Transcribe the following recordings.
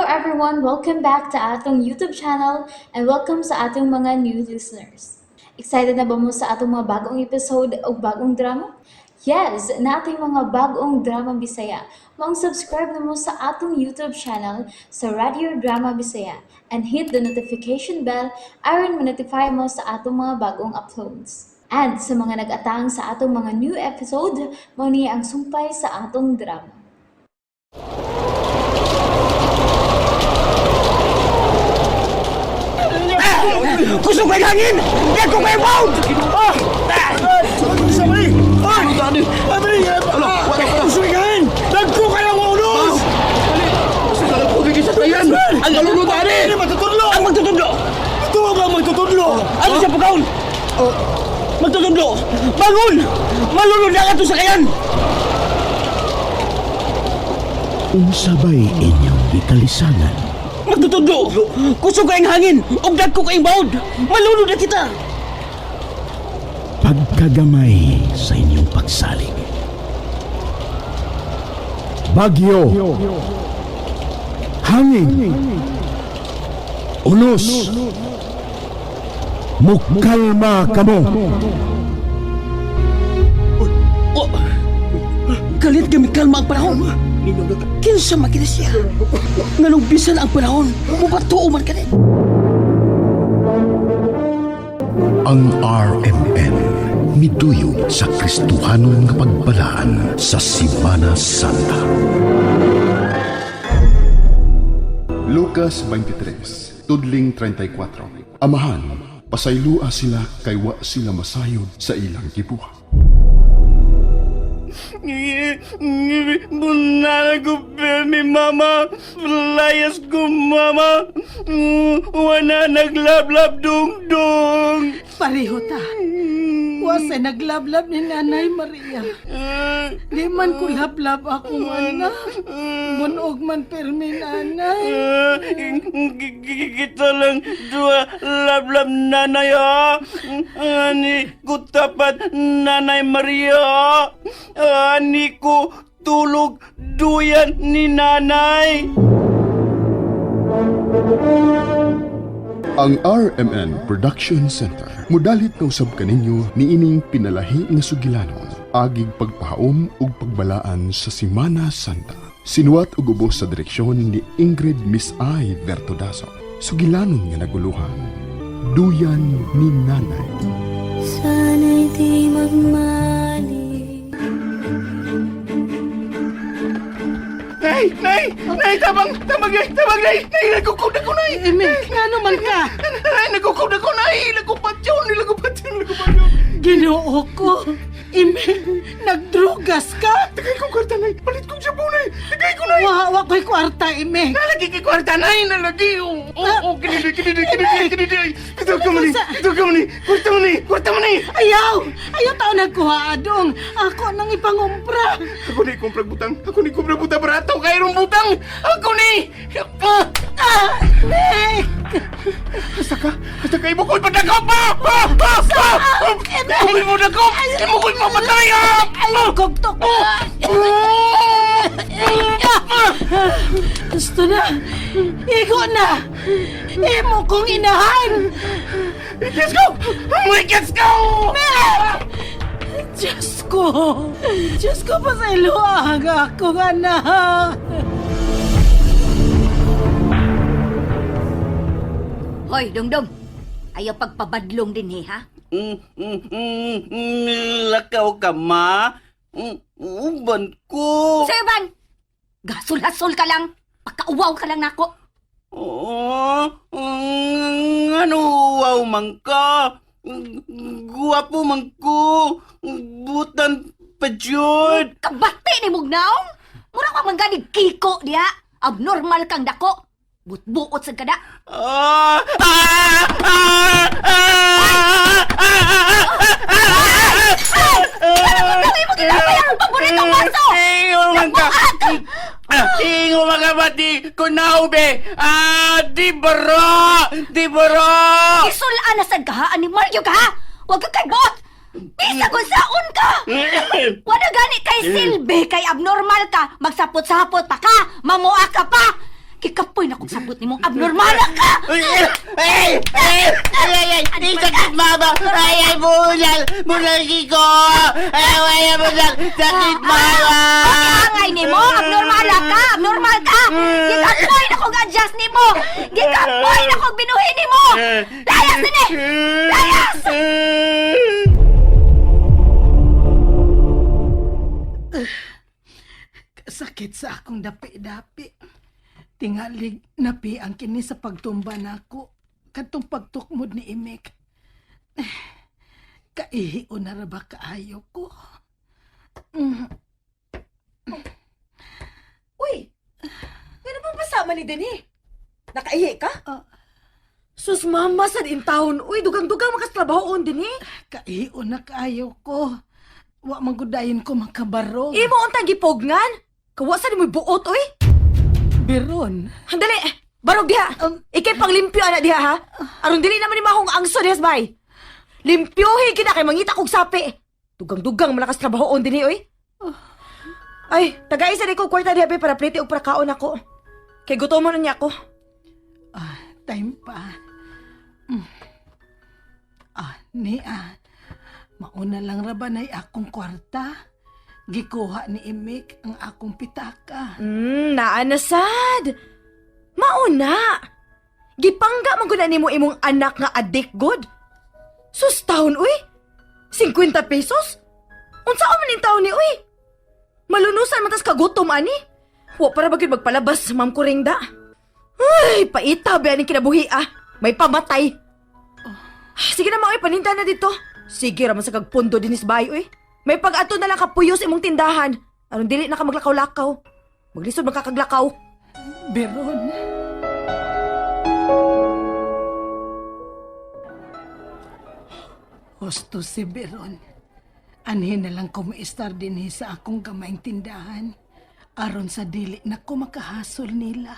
everyone! Welcome back to atong YouTube channel and welcome sa atong mga new listeners. Excited na ba mo sa atong mga bagong episode o bagong drama? Yes, na ating mga bagong drama Bisaya. Subscribe na mo sa atong YouTube channel sa Radio Drama Bisaya and hit the notification bell aron ma-notify mo sa atong mga bagong uploads. And sa mga nag-atang sa atong mga new episode, mo niya ang sumpay sa atong drama. Gusto ko yung hangin! Hindi ko may bound! Sabay! Sabay! Gusto ko yung hangin! Nagko ka lang ulos! Ang nalunod ani! Ang magtutudlo! Ito ba ang magtutudlo? Ano siya pagkaon? Magtutudlo! Bangon! Malunod na ka ito sa kayan! Unsabay inyong gikalisanan. Magtutudlo! Gusto ko yung hangin! O dagko ko yung baod! Malunod na kita! Pagkagamay sa inyong pagsalig. Bagyo. Hangin. Unos. Mukalma kamo. Oh, galit gamit kalma ang panahon. Kinsa makina siya. Nganong bisan ang panahon. Mubatuo man ka rin. Ang RMN miduyog sa Kristohanon nga pagbalaan sa Semana Santa. Lucas 23, tudling 34. Amahan, pasaylua sila kay wa sila masayod sa ilang gibuhat. Bunala ko ni mama. Layas ko mama. Wana naglablab dong-dong. Pareho ta. Wasay naglablab ni Nanay Maria. Di man ko lablab akong anak. Bunog man permi nanay. Kita lang dua lablab nanay ha. Ani ko tapat Nanay Maria. Ani ko tulog duyan ni nanay. Ang RMN Production Center mudalit nga usab kaninyo niining pinalahi nga sugilanon agig pagpahaom ug pagbalaan sa Semana Santa. Sinuwat ug ubos sa direksyon ni Ingrid Miss I. Bertodaso. Sugilanon nga naguluhan. Duyan ni Nanay. Sana'y di magmali. Nay, tabang, nay, nagkukod ako, nay. Emil, nga naman ka. Nay, nagkukod ako, nay, lagupatyon. Ginoo ko. Emil, nagdrugas ka. Tagay ko kwarta, nay, palit kong siya po, nay. Tagay ko, nay. Wawa ko'y kwarta, Emil. Nalagi kay kwarta, nay, nalagi. Kinidoy. Ito ka mo ni, kwarta mo ni. Ayaw tao nagkuha adong. Ako nang ipangumpra. Ako ni kumpra butang barato, kayrong butang. Ako ni. Nek! Hasta ka ibukol pa dakop pa! Ibukol mo dakop! Ibukol mo patay! Kogtok ko! Gusto na! Igo na! Imo kong inahan! Ikis ko! Ikis ko! Diyos ko pa sa iluwag ako, anak! Hoy, Dongdong. Ayaw pagpabadlong din ha? Lakaw ka, ma. Uban ko. Sa'yo, Van! Gasol-hasol ka lang. Pagkauwaw ka lang nako. Ano wow man ka? Guwapo man ko. Butan pa jud. Kabati ni Mugnaong. Mura ka mangganig kiko diha. Abnormal kang dako. Butbuot sa kada. Kami mo ginapay ang paboritong baso! Ingo man ka. Ingo man ka bati. Kunaube. Di baro. Isulaan na sad kahaan ni Mario ka ha? Huwag ka kay bot! Bisa kung saon ka! Wala gani kay silbi, kay abnormal ka, magsapot-sapot pa ka, mamua ka pa! Kikapoy na kong sabot ni mong abnormal ka! Ay, sakit, mama! Ay, bunal! Bunal, Kiko! Ay, bunal! Sakit, mama! Pag-angay ni mo, abnormal ka! Abnormal ka! Gikapoy na kong adjust ni mo! Gikapoy na kong binuhin ni mo! Layas din eh! Layas! Sakit sa akong dapi-dapi. Tingalig napi ang kini sa pagtumba nako. Katong pagtukmod ni Imek. Kaihiyo na ra ba kaayo ko? Uy! Ano bang pasama ni Deni? Nakaihi ka? Sus, mama, sa din taon. Uy, dugang-dugang makastrabahoon din eh. Kaihiyo na kaayo ko. Wa manggudayin ko makabarog. Imo untang gipogngan. Kawasan mo buot, uy. Biron. Handali, barog diha. Ikay pang limpyo anak diha, ha? Aron dili naman ni mahong angso dihas bay. Limpyohin kina kay mangita kog sapi. Dugang-dugang malakas trabahoon din eh, uy. Ay, tagaisa di ko kwarta diha bay para plete og para kaon ako. Kay gutom na niya ako. Time pa. Mauna lang ra ba nay akong kwarta? Gikuha ni Imik ang akong pitaka. Naanasad. Mauna. Gipangga man gud nimo imong anak nga adik god. Sus taon, uy. 50 pesos? Unsa man ning taon ni, uy? Malunusan man tas kagutom ani. Wa para bagid magpalabas, Ma'am Kuringda. Ay, paita ba ni kinabuhi ah. May pamatay. Sige na, uy, paninda na dito. Sige raman sa kagpundo dinis bay, uy. May pag-ato na lang kapuyos imong tindahan. Anong dili na ka maglakaw-lakaw. Maglisod magkakaglakaw. Biron. Husto si Biron. Anhin na lang ko maistar din sa akong gamayng tindahan. Aron sa dili na ko makahasol nila.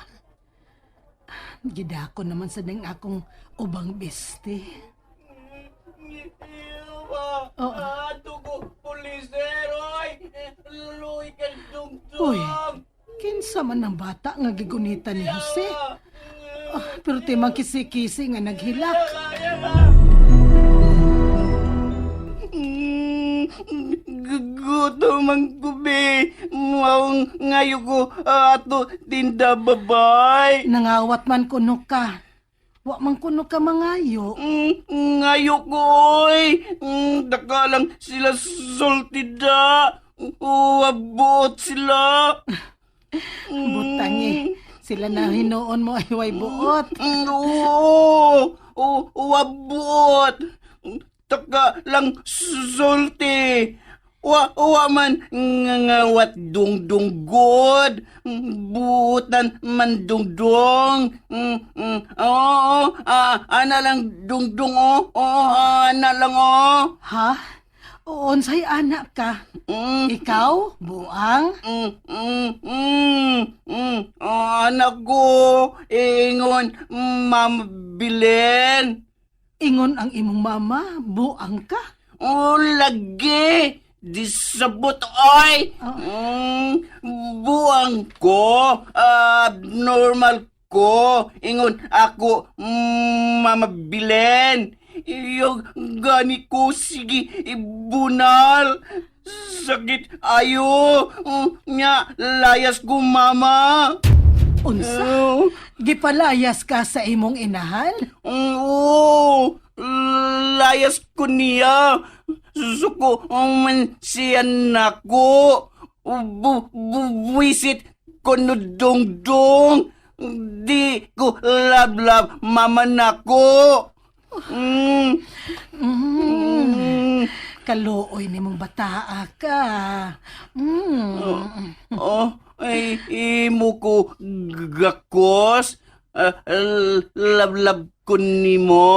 Gidako naman sa ding akong ubang beste. Ato ko, poliseroy! Luloy ka dungdong! Uy, kinsa man ang bata nga gigunita ni Jose? Pero timang kisi-kisi nga naghilak. Gutom ang kubi! Maong ngayo ko ato tinda babay! Nangawat man kuno ka. Wa man kuno ka mangayo. Ngayo ko, oy! Daka lang sila sultida! Wabot sila! Butangi. Sila na hinoon mo ay way buot. Oo! Wabot! Taka lang sulti! Wa man ngawat dungdunggod, buutan man dungdung. Oo, ana lang dungdung ana lang Ha? Unsay anak ka? Ikaw, buang? Anak ko, ingon, mabilin. Ingon ang imong mama, buang ka? Lagi! Disabot, oy! Buang ko, abnormal ko, ingon ako, mamabilin. Yung gani ko, sige, ibunal. Sakit ayo, nya layas ko, mama. Unsa? Gipalayas ka sa imong inahan? Oo, layas ko niya. Suko man siya nako. Buwisit ko no dong-dong. Di ko love mama nako. Kaluoy ni mong bataa ka. Ay, imo ko gakos. Love ko nimo.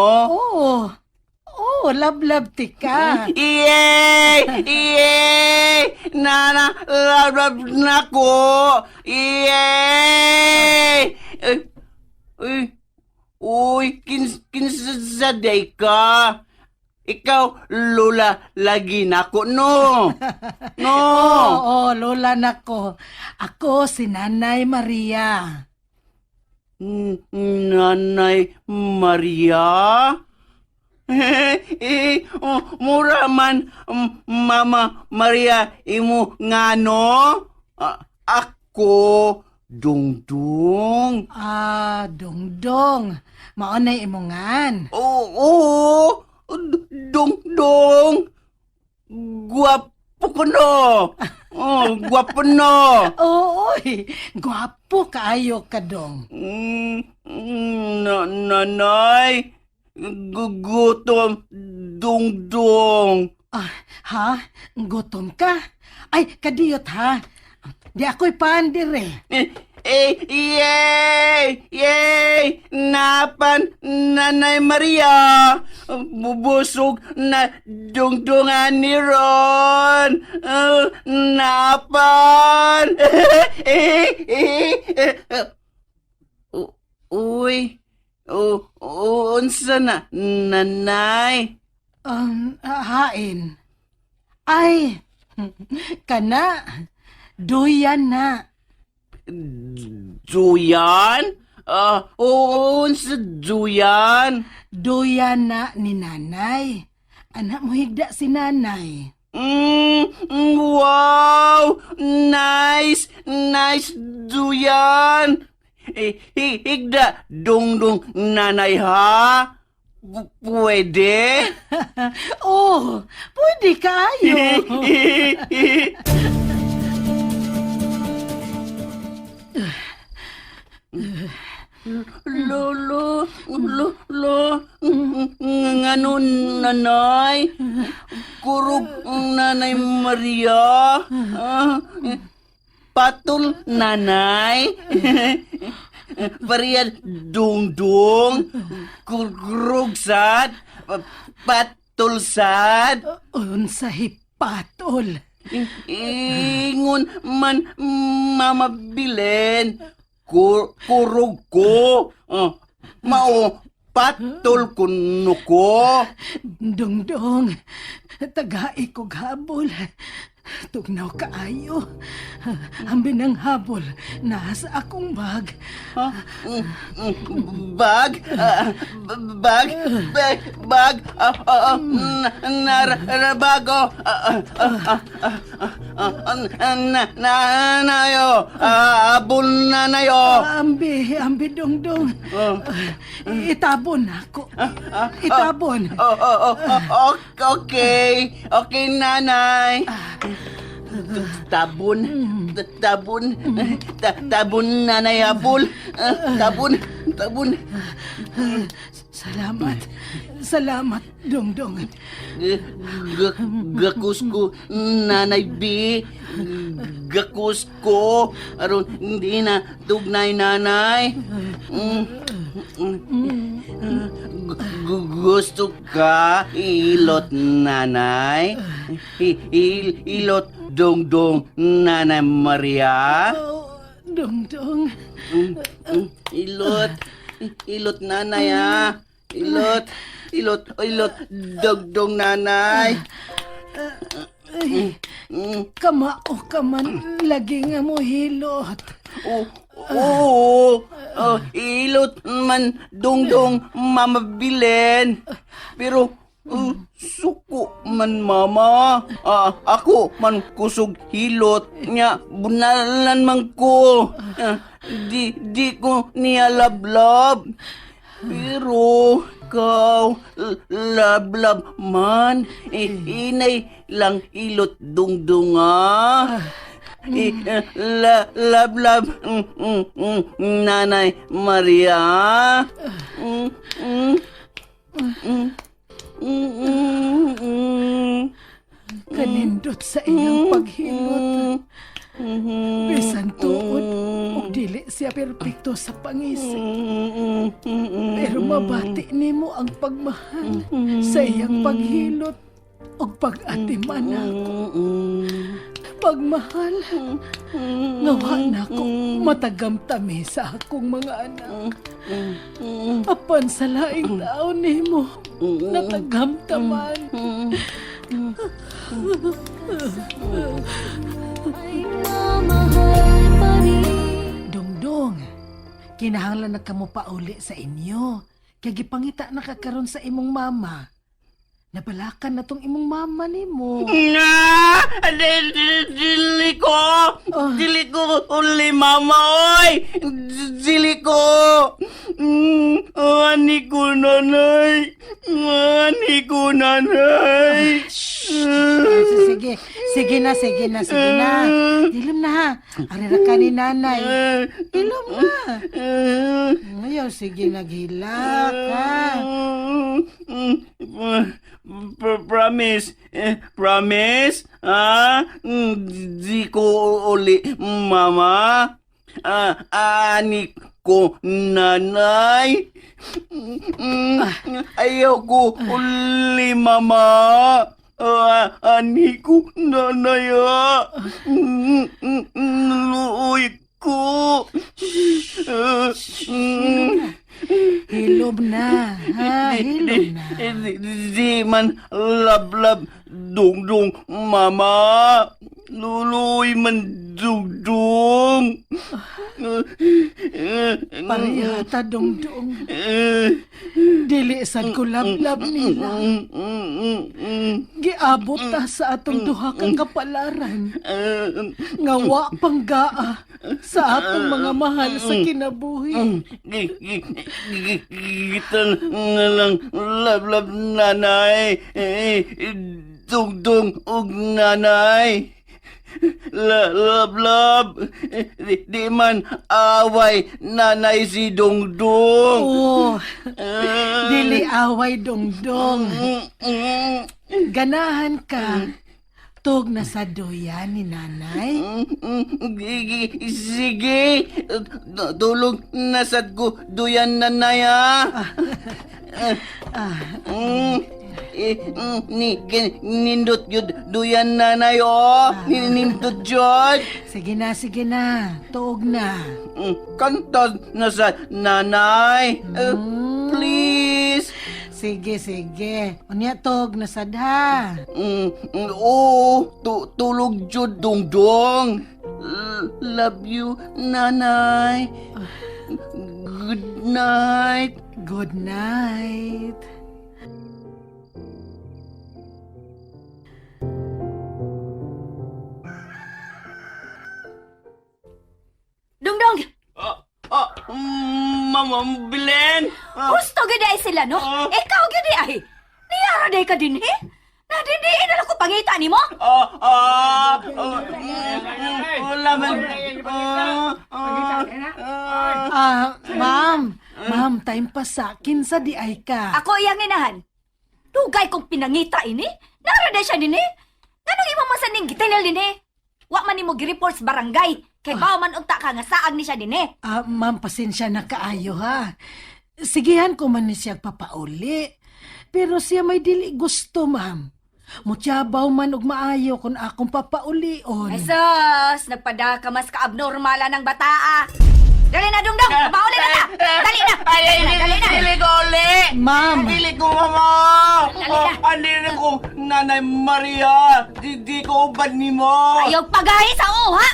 Love tika. Yay! Nana, love na ko! Yay! Uy, kinsaday ka. Ikaw, lola, lagi na ko, no? No! Lola nako. Ako si Nanay Maria. Nanay Maria? Mura man, Mama Maria, imo ngano? Ako, Dungdung. Dongdong. Maunay imongan. Oo, Dungdung. Guwapo ko no. Guwapo no. Oy, gwapo kaayo ka dong. Nanay, gugutom, Dungdung. Ha? Gutom ka? Ay, kadiyot ha. Di ako'y pandire. Yay! Yay! Napan, Nanay Maria! Bubusog na dungdungan ni Ron! Napan! Uy! Unsa na, Nanay? Hain. Ay, kana. Duyan na. Juyan? Unsa Juyan? Duyan na ni nanay. Anak mo higda si nanay. Wow! Nice! Nice, Juyan! Higda, Dungdung Nanay ha? Pwede? Oh, pwede kayo. Lolo, ngano Nanay? Kurog Nanay Maria? Patol Nanay? Pariyan Dungdung? Kurog sad? Patol sad? Unsa hipatol. Ingon man Mama Bilen. Kurog ko. Mao patol kuno ko. Dongdong, tagai ko habol. Tugnaw kaayo. Ambi ng habol, nasa akong bag. Bag? Bag? Bag? Narabago? Nanayo? Abol nanayo? Ambi dongdong. Itabon ako. Itabon. Okay. Okay, Nanay. Tabon. Tabon, Nanay Abol. Tabon. Salamat, dongdong. Gakus ko, Nanay B. Gakus ko. Aron, hindi na tugnay, Nanay. Gusto ka ilot, Nanay? Ilot Dongdong Nanay Maria? Dongdong. Ilot Nanay ah. Ilot Dongdong Nanay. Kamao ka man, lagi nga mo hilot. Oo. Ilot man Dongdong Mama Bilen. Pero suko man Mama. Ako man kusog hilot nya bunalan man ko. Di ko niya lablab. Pero ikaw lablab man. Inay lang ilot Dongdonga. Love, Nanay Maria. Kanindot sa iyang paghilot. Bisan tuod, ug dili siya perpekto sa pangisip. Pero mabati nimo ang pagmahal sa iyang paghilot ug pag-atiman ako. Pagmahal, ngawa na ko matagamtami sa akong mga anak. Apan sa laing taon nimo, natagamtaman. Dongdong, kinahanglan na kamo pauli sa inyo. Kaya gipangita na kakaroon sa imong mama. Nabalakan na tong imong mama nimo. Na! Dili ko! Dili ko uli, mama, oy! Dili ko! Ani ko, nanay! Ani ko, nanay! Sige, sige na. Ilom na ha. Arira ka ni nanay. Ilom na. Ngayon, sige, naghilak ha. Promise? Promise? Di ko uli, mama? Ani ko, nanay? Ayaw ko uli, mama? Ani ko, nanay, luoy ko. Hilom na. Ha, hilom na. Di man lab-lab dungdung, mama. Luloy man dungdung. Parihata dong-dong. Dili sad ko lablab nila. Giabot ta sa atong duha ka kapalaran. Ngawa panggaa sa atong mga mahal sa kinabuhi. Gitan nga lang lab-lab, nanay. Dungdung ug nanay. Lab-lab. Di man away nanay si Dungdung. Oh, dili away dong-dong. Ganahan ka. Tog na sa doyan ni nanay. Sige. Tulog na sad ko duyan, nanay, ha. Nindot yun duyan, nanay, nindot yun. Sige na. Tog na. Kanta na sa nanay. Please. Sige. Unya tog na sad ha. Tulog jud, Dungdung. Love you, nanay. Good night. Good night. Dungdong! Mama, Belen. Gusto gid ay sila, no? Ikaw gid ay. Niyara day ka din, eh? Nadindiin na lang ko pangita ni mo? Wala man. Ma'am, time pa sa akin sa di ay ka. Ako iyang inahan. Dugay kong pinangita ini. Nara day siya din, eh? Ganong imong masaning gitinal din, eh? Wa man nimo gi-report sa barangay. Kay bawa man unta ka nga saag ni siya din, eh. Ma'am, pasensya na kaayo ha. Sigihan ko man ni siya papauli. Pero siya may dili gusto, ma'am. Mutyabaw man og maayo kung akong papaulion. Ay sus, nagpadaka mas ka-abnormala ng bataa. Dali na, Dungdong! Papauli na ta! Dali na! Dali na! Dili ko uli. Ma'am! Dili ko, mama. Andili ko, Nanay Maria. Di ko ubad ni mo. Ayaw pagahi sa uha!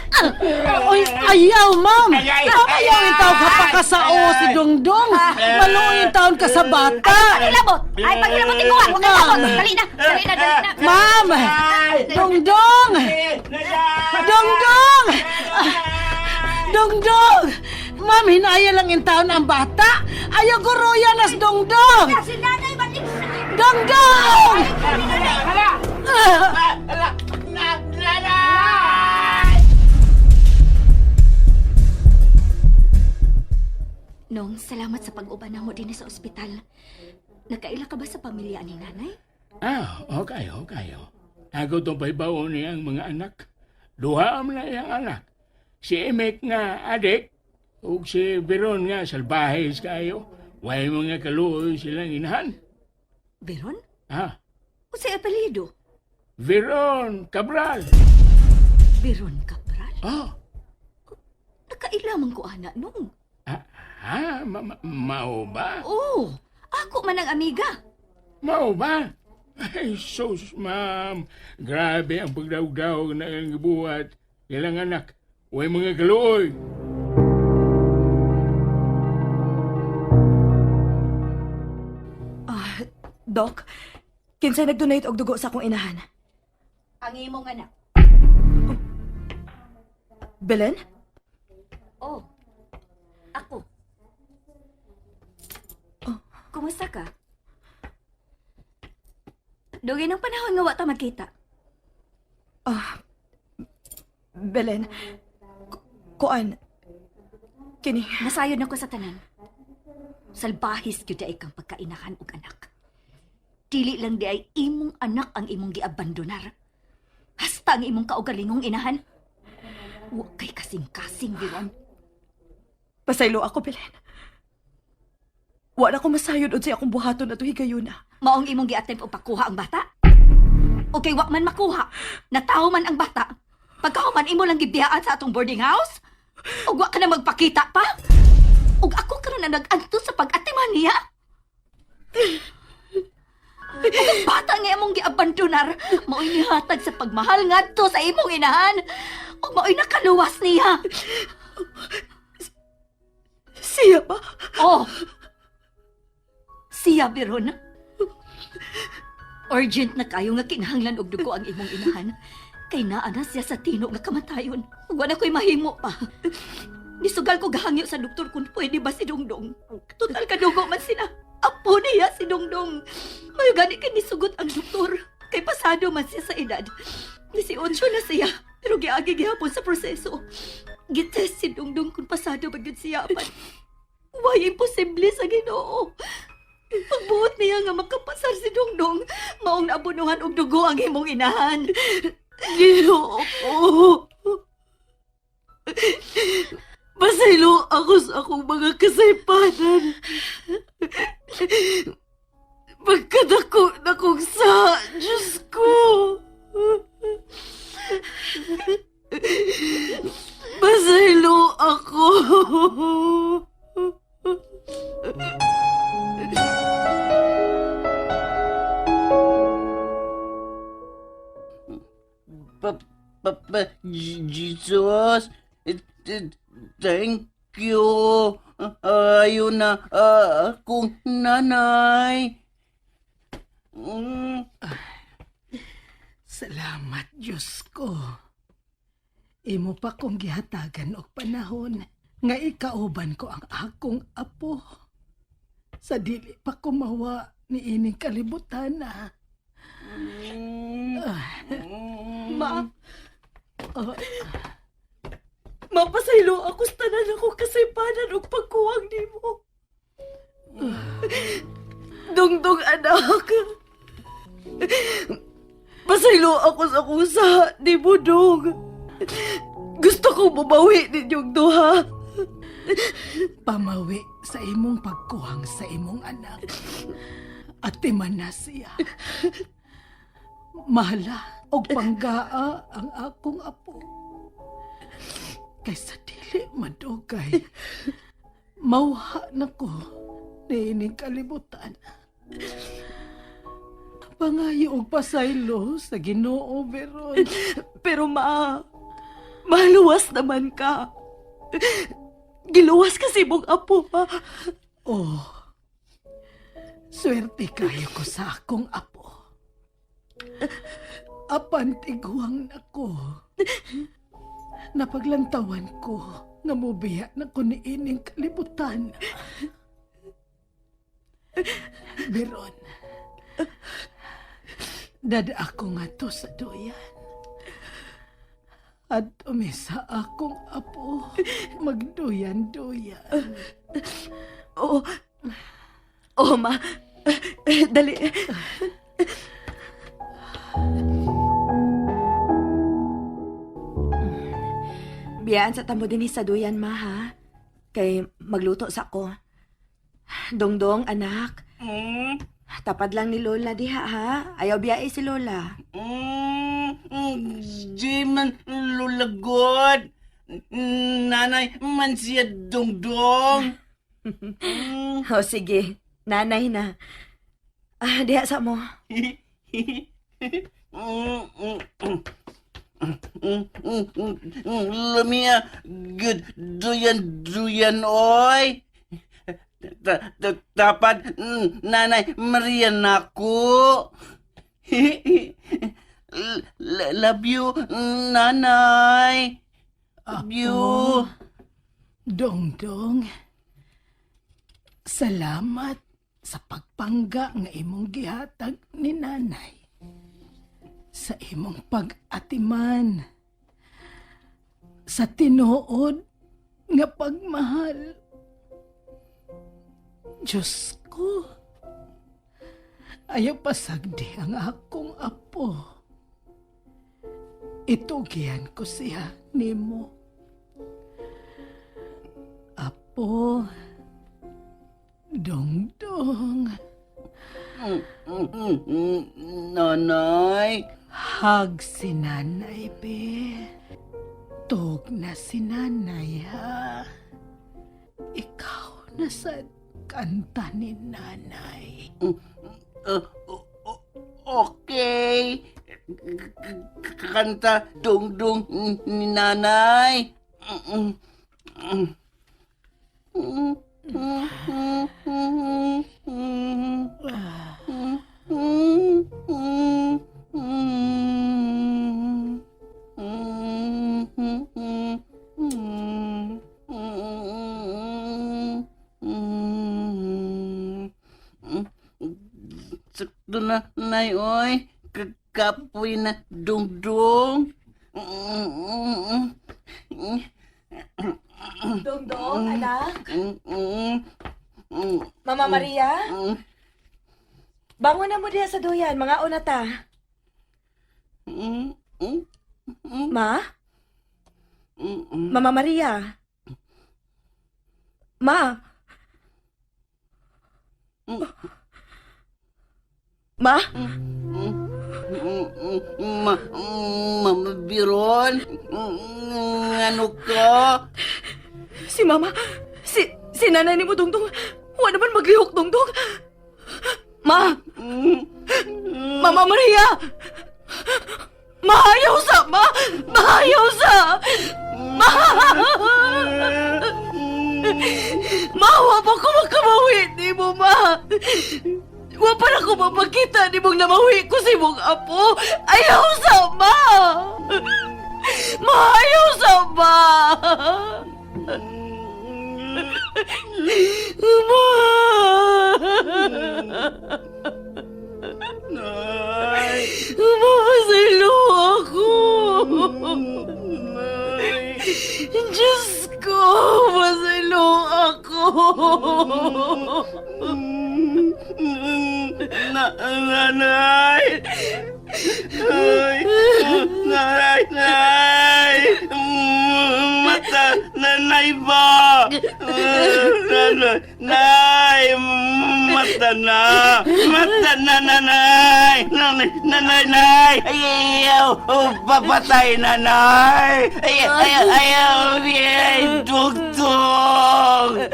Oy, ayaw, ma'am! Ayaw yung tawag kapakasao si Dongdong. Maluoy taon ka sa bata. Pagilabot! Ay, pagilabotin ko nga! Huwag kang labot! Dali na! Ma'am! Dongdong! Dongdong! Dongdong! Ma'am, hinaya lang yung taon ang bata. Ayaw guruya nas Dongdong! Si nanay, ba't Dongdong! Nong, salamat sa pag-uban mo din sa ospital. Nagkaila ka ba sa pamilya ni nanay? Okay. Ako itong paibaw niyang mga anak. Duha na iyang anak. Si Emek nga adik, ug si Veron nga salbahes kayo. Way mga kaluoy silang inahan. Veron? O si apelido? Veron Cabral. Veron Cabral? Nagkailaman ko anak nung. Mao ba? Oo, ako man ang amiga. Mao ba? Ay, sus, ma'am. Grabe ang pagdaw-daw na ang gibuhat. Ilang anak, way mga kaluoy. Dok, kinsay nag-donate og dugo sa akong inahan? Ang imong anak. Belen? Oh, ako. Kumusta ka? Dugay ng panahon nga wa ta magkita. Belen, kuan, kini, Nasayod na ko sa tanan. Salbahis gyud ay kang pagkainahan og anak. Dili lang di ay imong anak ang imong giabandonar. Hasta ang imong kaugalingong inahan. Wa kay kasing-kasing biron. pasaylo ako, Belen. Wa na ko masayod unsay akong buhaton na higayuna. Maong imong gi-attempt og pakuha ang bata. O kay wa man makuha, natawo man ang bata. Pagkahuman imo lang gibiyaan sa atong boarding house? Ug wa ka na magpakita pa? Ug ako karon na nag-anto sa pag-atiman niya? Ug ang bata nga imong giabandonar, mao'y nihatag sa pagmahal ngadto sa imong inahan. Ug mao'y nakaluwas niya. Siya ba? Oh! Siya, Veron. Urgent na kayo nga kinahanglan og dugo ang imong inahan. Kay naa na siya sa tino nga kamatayon. Ug wala ko'y mahimo pa. Nisugal ko gahangyo sa doktor kung pwede ba si Dongdong. Total kadugo man sila. Apo niya si Dongdong. May gani kay nisugot ang doktor. Kay pasado man siya sa edad. 18 na siya. Pero giagi gihapon sa proseso. Gitest si Dongdong kung pasado ba gyud siya man. Why imposible sa Ginoo? Pagbuot niya nga makapasar si Dongdong, maong naabunuhan og dugo ang imong inahan. Ginoo ko. Pasaylo ako sa akong mga kasaypanan. Pagkadako na kong sa Diyos ko. Pasaylo ako. Jesus, thank you. Ayun na akong nanay. Salamat, Diyos ko. Imo pa kong gihatagan og panahon nga ikauban ko ang akong apo. Sa dili pa kumawa ni ining kalibutan na. Ma, mapasaylo ako sa tanan ako kasaypanan og pagkuwang nimo. Dongdong anak. Pasaylo ako sa kusa ni Budong. Gusto kong bumawi ninyong duha. Pamawi sa imong pagkuhang sa imong anak. At timan na siya. Mahala og panggaa ang akong apo. Kaysa dili madugay, mauha na ko niining kalibutan. Pangayo og pasaylo sa Ginoo, Veron. Pero maluwas naman ka. Giluwas kasi mong apo, ma. Oh, swerte kayo ko sa akong apo. Apan tiguang nako. Napaglantawan ko nga mubiya na ko niining kalibutan. Beron, dada ako nga to sa duyan. At umisa akong apo magduyan-duyan. Oo, ma. Dali. Biyaan sa tamo din sa duyan, ma, ha? Kay magluto sa ko. Dongdong, anak. Tapad lang ni Lola diha, ha? Ayaw biyai si Lola. Di man lulagod. Nanay man siya Dongdong. O, sige. Nanay na. Diha sa mo. Lamia, good duyan oy. Dapat, Nanay Maria nako. Love you, Nanay. Love you. Dongdong, salamat sa pagpangga nga imong gihatag ni nanay. Sa imong pag-atiman. Sa tinuod nga pagmahal. Diyos ko, ayaw pasagdi ang akong apo. Itugihan ko siya nimo. Apo, Dongdong, Nanay. hag si nanay, be. Tug na si nanay, ha? Ikaw na sa kanta ni nanay. Okay. Kanta Dongdong ni Nanay. Sakto na, Nay, oy. Kapoy na Dongdong. Dongdong, anak. Mama Maria? Bangon na mo diya sa duyan, mga unata. Ma? Mama Maria? Ma? Ma? Mama Biron, ano ka? Si Mama? Si nanay ni mo, Dongdong? Huwag naman maglihok, Dongdong. Ma? Mama Maria! Mahayaw sa! Mahayaw sa! Wa pa ko magkamawi ni mo, Ma! Wa pa na ko mapakita ni mong namawi ko si mong apo! Ayaw sa, Ma! Mahayaw sa, Ma! Ma! Nay! Mapasalo ako! Nay! Diyos ko! Masalo ako! Nanay! Ay! Nanay! Nay! Mata! Nanay ba? Nanay! Mata na! Mata na, nanay! Nanay! Ayaw! Papatay, nanay! Ayaw! Dugtong!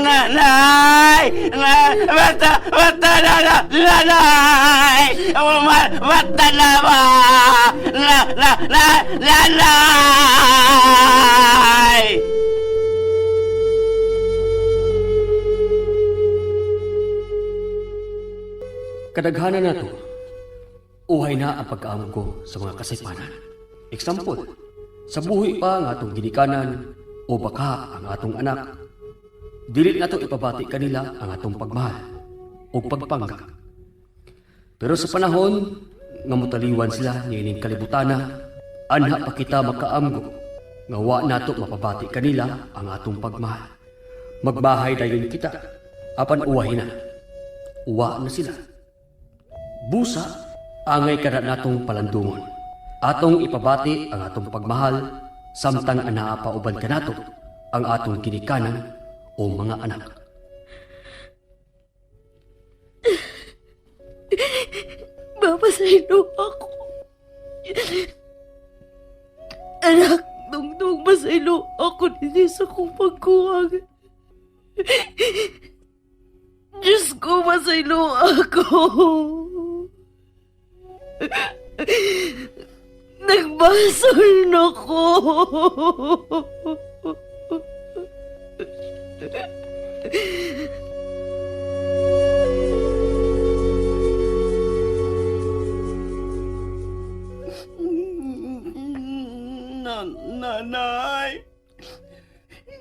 Nanay! Mata na! Nanay! Mata na ba? Nanay! Kadaghanan na to, uhay na ang pagkaamog ko sa mga kasaypanan. Example, sa buhi pa ang atong ginikanan o baka ang atong anak. Dili na to ipabati kanila ang atong pagmahal o pagpangga. Pero sa panahon nga mutaliwan sila niining kalibutana, anha pa kita makaamgo nga wa nato mapabati kanila ang atong pagmahal. Magbahay dayon kita, apan uwahin na. Uwa na sila. Busa, angay kada natong palandungon. Atong ipabati ang atong pagmahal, samtang anaa pa uban kanato ang atong kinikanan o mga anak. Mapasalo ako. Anak, Dongdong, masalo ako din sa kong pagkuwag. Diyos ko, masalo ako. Nagbasol na ko. Nanay!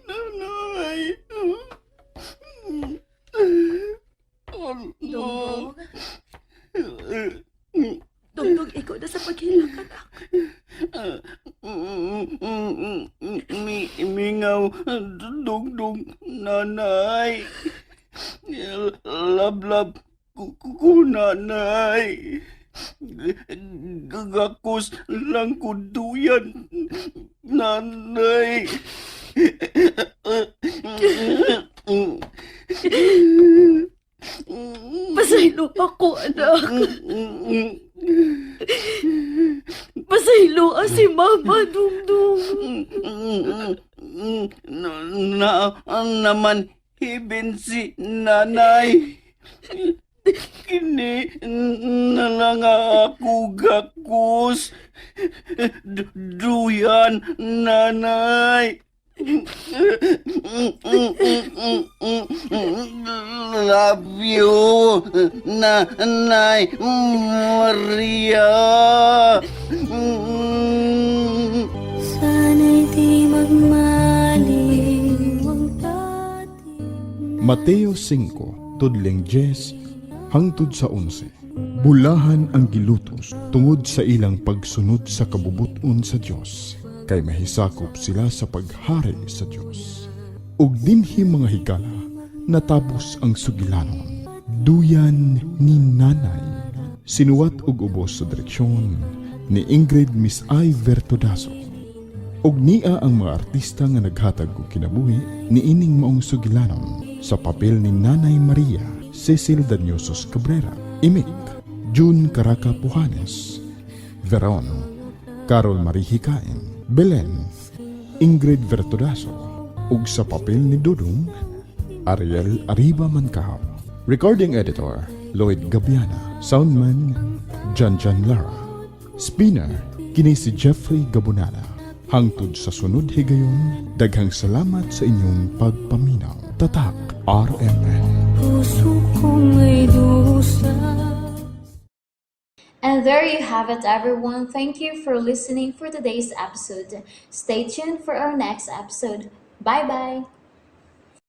Nanay! Dongdong. Dongdong, ikaw na sa paghilak, anak. Mingaw, dungdung, nanay. Lablab, nanay. Gagakos lang kuduyan, nanay. Pasaylo ako, anak. Pasaylo si Mama, Dongdong. Naman hibin si nanay. Kini na lang ako gakus. Duyan, nanay. Love you, Nanay Maria. Sana'y di magmaling ang dating. Mateo 5, tudling 10, hangtod sa 11. Bulahan ang gilutos tungod sa ilang pagsunod sa kabubuton sa Dios, kay mahisakop sila sa paghari sa Dios. Ug dinhi mga higala, natapos ang sugilanon. Duyan ni nanay, sinuwat og ubos sa direksyon ni Ingrid Miss I. Vertodaso. Og niya ang mga artista nga naghatag og kinabuhi ni ining maong sugilanon sa papel ni Nanay Maria Cecil Daniosos Cabrera, Imik, June Caraca Pujanes, Veron, Carol Marie Hikain, Belen, Ingrid Vertodaso, ug sa papel ni Dudong, Ariel Arriba Mancao. Recording Editor, Lloyd Gabiana. Soundman, Janjan Lara. Spinner, kini si Jeffrey Gabonala. Hangtod sa sunod higayon, daghang salamat sa inyong pagpaminaw. Tatak RMN. Puso kong may dusa. And there you have it, everyone. Thank you for listening for today's episode. Stay tuned for our next episode. Bye-bye.